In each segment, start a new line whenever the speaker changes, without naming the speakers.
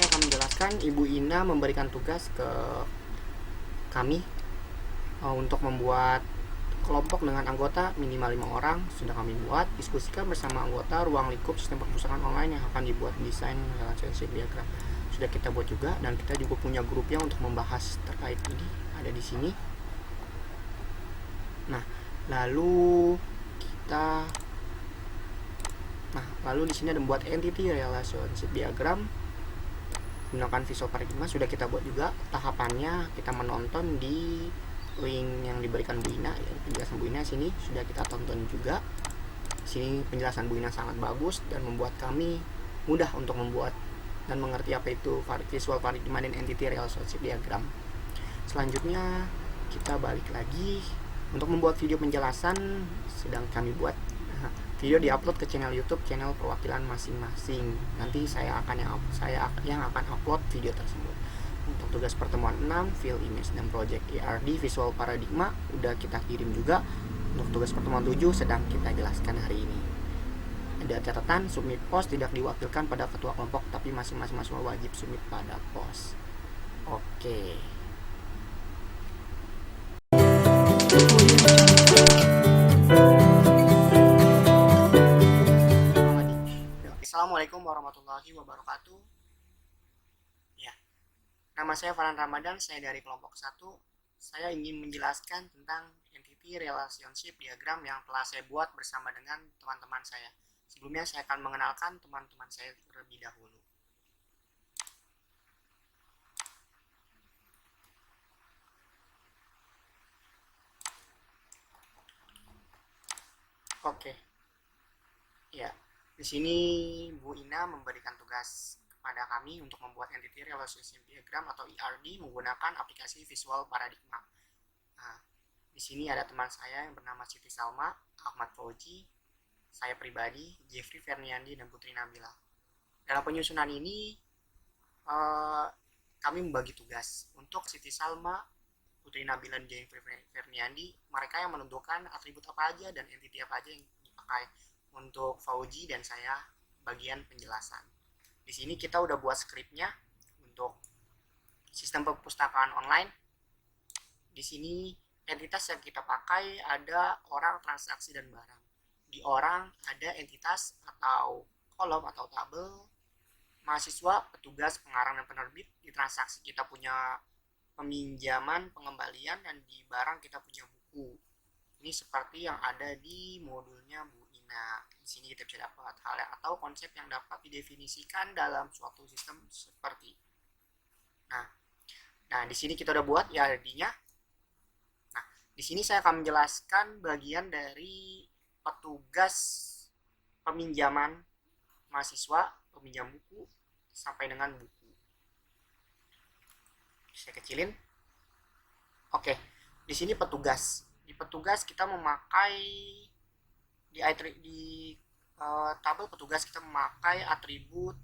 saya akan menjelaskan. Ibu Ina memberikan tugas ke kami untuk membuat kelompok dengan anggota minimal 5 orang. Sudah kami buat, diskusikan bersama anggota ruang lingkup sistem perpustakaan online yang akan dibuat desain relationship diagram. Sudah kita buat juga, dan kita juga punya grupnya untuk membahas terkait ini, ada di sini. Nah, lalu kita lalu di sini ada membuat entity relationship diagram menggunakan visual paradigma. Sudah kita buat juga. Tahapannya kita menonton di link yang diberikan Bu Ina, ya, penjelasan Bu Ina sini sudah kita tonton juga. Sini penjelasan Bu Ina sangat bagus dan membuat kami mudah untuk membuat dan mengerti apa itu visual paradigma dan entity relationship diagram. Selanjutnya kita balik lagi untuk membuat video penjelasan sedang kami buat. Video diupload ke channel YouTube, channel perwakilan masing-masing. Nanti saya yang akan upload video tersebut. Untuk tugas pertemuan 6, Fill Image dan Project ERD Visual Paradigma udah kita kirim juga. Untuk tugas pertemuan 7 sedang kita jelaskan hari ini. Ada catatan, submit post tidak diwakilkan pada ketua kelompok, tapi masing-masing mahasiswa wajib submit pada post. Oke. Assalamualaikum warahmatullahi wabarakatuh. Ya, nama saya Farhan Ramadan, saya dari kelompok 1. Saya ingin menjelaskan tentang entity relationship diagram yang telah saya buat bersama dengan teman-teman saya. Sebelumnya saya akan mengenalkan teman-teman saya terlebih dahulu. Oke. Ya, di sini Bu Ina memberikan tugas kepada kami untuk membuat entity relationship diagram atau ERD menggunakan aplikasi Visual Paradigma. Nah, di sini ada teman saya yang bernama Siti Salma, Ahmad Fauji, saya pribadi, Jeffrey Ferniandi, dan Putri Nabila. Dalam penyusunan ini, kami membagi tugas. Untuk Siti Salma, Putri Nabila, dan Jeffrey Ferniandi, mereka yang menentukan atribut apa aja dan entity apa aja yang dipakai. Untuk Fauji dan saya bagian penjelasan. Di sini kita udah buat skripnya untuk sistem perpustakaan online. Di sini entitas yang kita pakai ada orang, transaksi, dan barang. Di orang ada entitas atau kolom atau tabel, mahasiswa, petugas, pengarang, dan penerbit. Di transaksi kita punya peminjaman, pengembalian, dan di barang kita punya buku. Ini seperti yang ada di modulnya Bu Ina. Di sini kita bisa dapat hal atau konsep yang dapat didefinisikan dalam suatu sistem seperti. Nah, di sini kita udah buat ERD-nya. Nah, di sini saya akan menjelaskan bagian dari petugas peminjaman mahasiswa, peminjam buku, sampai dengan buku. Saya kecilin. Oke, di sini petugas. Di petugas kita memakai di tabel petugas kita memakai atribut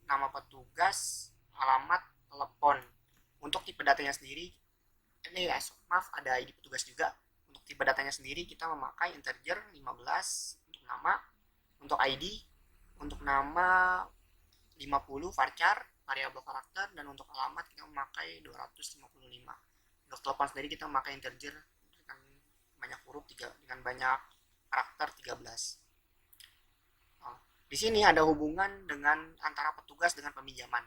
nama petugas, alamat, telepon. Untuk tipe datanya sendiri, ini ya, maaf, ada ID petugas juga. Untuk tipe datanya sendiri kita memakai integer 15 untuk nama, untuk ID, untuk nama 50 varchar, variabel karakter, dan untuk alamat kita memakai 255. Untuk telepon sendiri kita memakai integer dengan banyak huruf dengan banyak karakter 13. Di sini ada hubungan dengan antara petugas dengan peminjaman,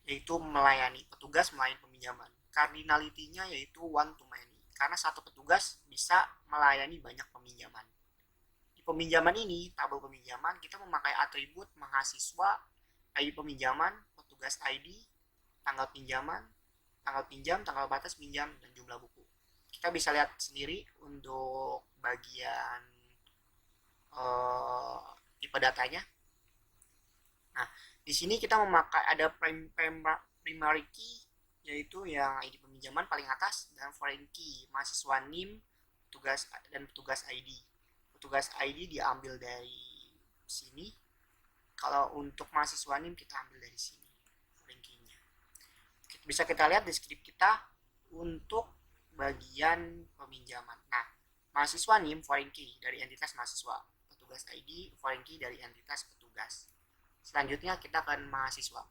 yaitu melayani. Petugas melayani peminjaman. Cardinality-nya yaitu one to many, karena satu petugas bisa melayani banyak peminjaman. Di peminjaman ini, tabel peminjaman, kita memakai atribut mahasiswa, ID peminjaman, petugas ID, tanggal pinjaman, tanggal pinjam, tanggal batas pinjam, dan jumlah buku. Kita bisa lihat sendiri untuk bagian tipe datanya. Nah, di sini kita memakai ada primary key, yaitu yang ID peminjaman paling atas, dan foreign key, mahasiswa NIM, petugas ID. Petugas ID diambil dari sini. Kalau untuk mahasiswa NIM kita ambil dari sini foreign key-nya. Bisa kita lihat di skrip kita untuk bagian peminjaman. Nah, mahasiswa NIM foreign key dari entitas mahasiswa, petugas ID foreign key dari entitas petugas. Selanjutnya kita akan mahasiswa.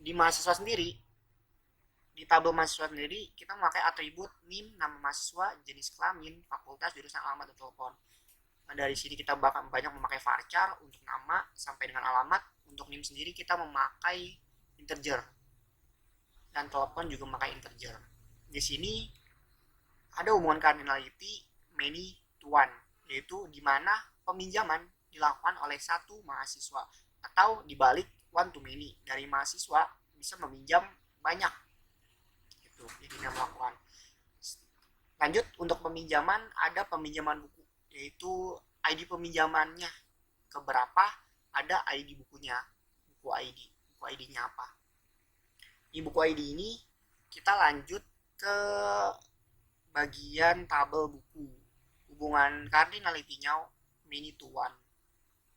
di mahasiswa sendiri, di tabel mahasiswa sendiri kita memakai atribut NIM, nama mahasiswa, jenis kelamin, fakultas, jurusan, alamat, dan telepon. Nah, dari sini kita bakal banyak memakai varchar untuk nama sampai dengan alamat. Untuk NIM sendiri kita memakai integer dan telepon juga memakai integer. Di sini ada hubungan cardinality many to one, yaitu di mana peminjaman dilakukan oleh satu mahasiswa, atau dibalik one to many, dari mahasiswa bisa meminjam banyak. Itu jadi yang melakukan. Lanjut, untuk peminjaman ada peminjaman buku, yaitu ID peminjamannya keberapa, ada ID bukunya, buku ID. Buku ID-nya apa? Di buku ID ini kita lanjut ke bagian tabel buku. Hubungan cardinality-nya many to one.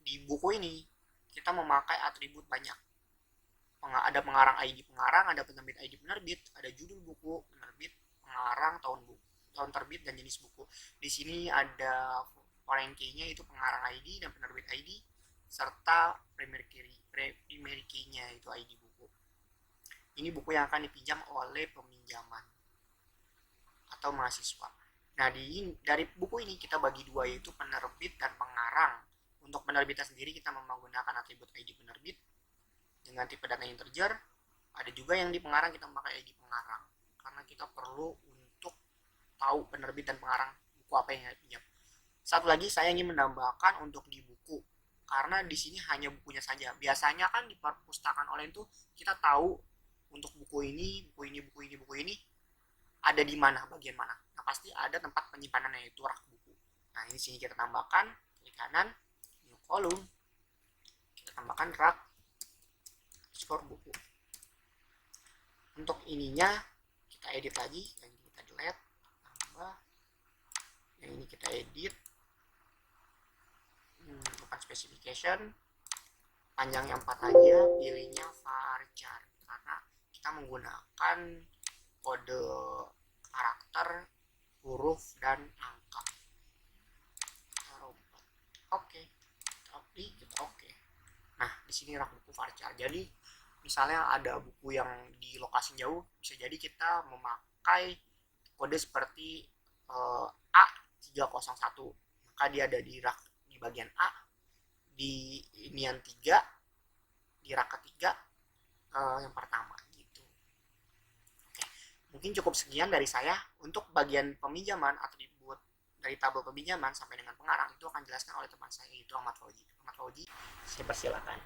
Di buku ini kita memakai atribut banyak. Ada pengarang ID pengarang, ada penerbit ID penerbit, ada judul buku, penerbit, pengarang, tahun terbit, dan jenis buku. Di sini ada foreign key-nya, itu pengarang ID dan penerbit ID, serta primary key-nya, itu ID buku. Ini buku yang akan dipinjam oleh peminjaman atau mahasiswa. Nah, dari buku ini kita bagi dua, yaitu penerbit dan pengarang. Untuk penerbitan sendiri kita menggunakan atribut ID penerbit dengan tipe data integer. Ada juga yang di pengarang kita memakai ID pengarang, karena kita perlu untuk tahu penerbit dan pengarang buku apa yang dipinjam. Satu lagi saya ingin menambahkan untuk di buku, karena di sini hanya bukunya saja. Biasanya kan di perpustakaan online itu kita tahu untuk buku ini, buku ini, buku ini, buku ini ada di mana, bagian mana. Nah, pasti ada tempat penyimpanan, yaitu rak buku. Nah, ini sini kita tambahkan klik kanan, new column, kita tambahkan rak skor buku. Untuk ininya kita edit lagi, yang ini kita delete, tambah, yang ini kita edit, bukan specification, panjangnya 4 aja, pilihnya varchar, karena kita menggunakan kode karakter, huruf, dan angka. Oke, kita oke. Nah, di sini rak buku varchar. Jadi misalnya ada buku yang di lokasi jauh, bisa jadi kita memakai kode seperti A301, maka dia ada di rak di bagian A, di inian 3, di rak ketiga, yang pertama gitu. Oke, mungkin cukup sekian dari saya. Untuk bagian peminjaman atribut dari tabel peminjaman sampai dengan pengarang itu akan dijelaskan oleh teman saya, yaitu Ahmad Fauzi. Ahmad Fauzi, saya persilakan.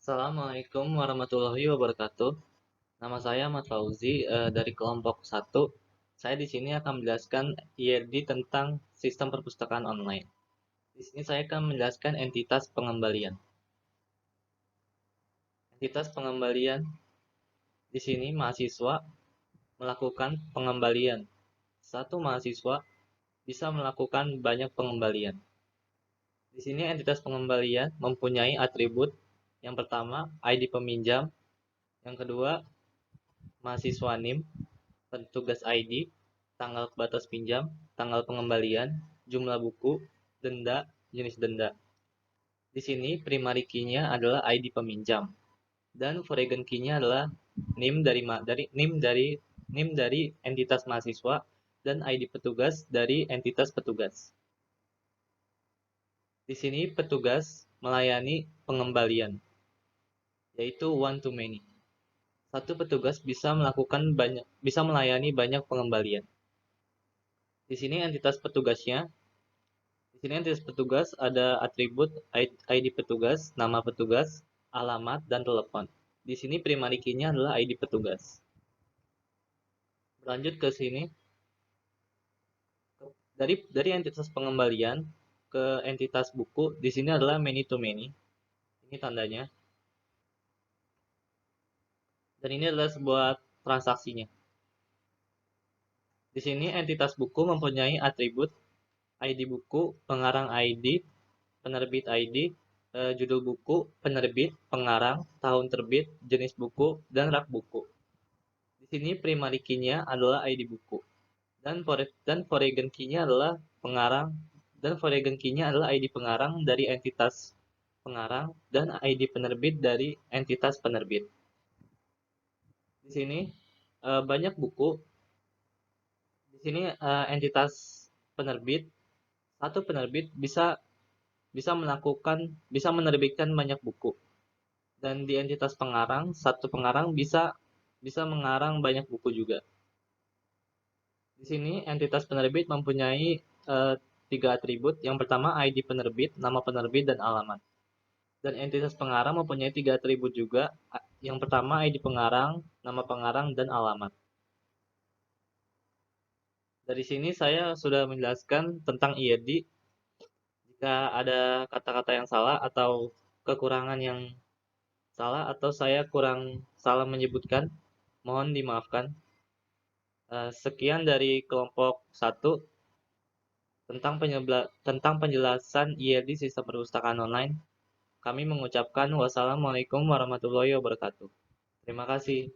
Assalamualaikum warahmatullahi wabarakatuh. Nama saya Ahmad Fauzi dari kelompok 1. Saya di sini akan menjelaskan IRD tentang sistem perpustakaan online. Di sini saya akan menjelaskan entitas pengembalian. Entitas pengembalian di sini mahasiswa melakukan pengembalian. Satu mahasiswa bisa melakukan banyak pengembalian. Di sini entitas pengembalian mempunyai atribut. Yang pertama, ID peminjam. Yang kedua, mahasiswa NIM, petugas ID, tanggal batas pinjam, tanggal pengembalian, jumlah buku, denda, jenis denda. Di sini primary key-nya adalah ID peminjam dan foreign key-nya adalah NIM dari entitas mahasiswa dan ID petugas dari entitas petugas. Di sini petugas melayani pengembalian, yaitu one to many. Satu petugas bisa melayani banyak pengembalian. Di sini entitas petugasnya. Di sini entitas petugas ada atribut ID petugas, nama petugas, alamat, dan telepon. Di sini primary key-nya adalah ID petugas. Berlanjut ke sini. Dari entitas pengembalian ke entitas buku, di sini adalah many to many. Ini tandanya. Dan ini adalah sebuah transaksinya. Di sini entitas buku mempunyai atribut ID buku, pengarang ID, penerbit ID, judul buku, penerbit, pengarang, tahun terbit, jenis buku, dan rak buku. Di sini primary key-nya adalah ID buku. dan foreign key-nya adalah pengarang ID pengarang dari entitas pengarang dan ID penerbit dari entitas penerbit. Di sini banyak buku. Di sini entitas penerbit, satu penerbit bisa menerbitkan banyak buku. Dan di entitas pengarang, satu pengarang bisa mengarang banyak buku juga. Di sini entitas penerbit mempunyai tiga atribut. Yang pertama ID penerbit, nama penerbit, dan alamat. Dan entitas pengarang mempunyai tiga atribut juga. Yang pertama ID pengarang, nama pengarang, dan alamat. Dari sini saya sudah menjelaskan tentang IED. Jika ada kata-kata yang salah atau kekurangan yang salah atau saya kurang salah menyebutkan, mohon dimaafkan. Sekian dari kelompok 1 tentang penjelasan IED Sistem Perpustakaan Online. Kami mengucapkan wassalamualaikum warahmatullahi wabarakatuh. Terima kasih.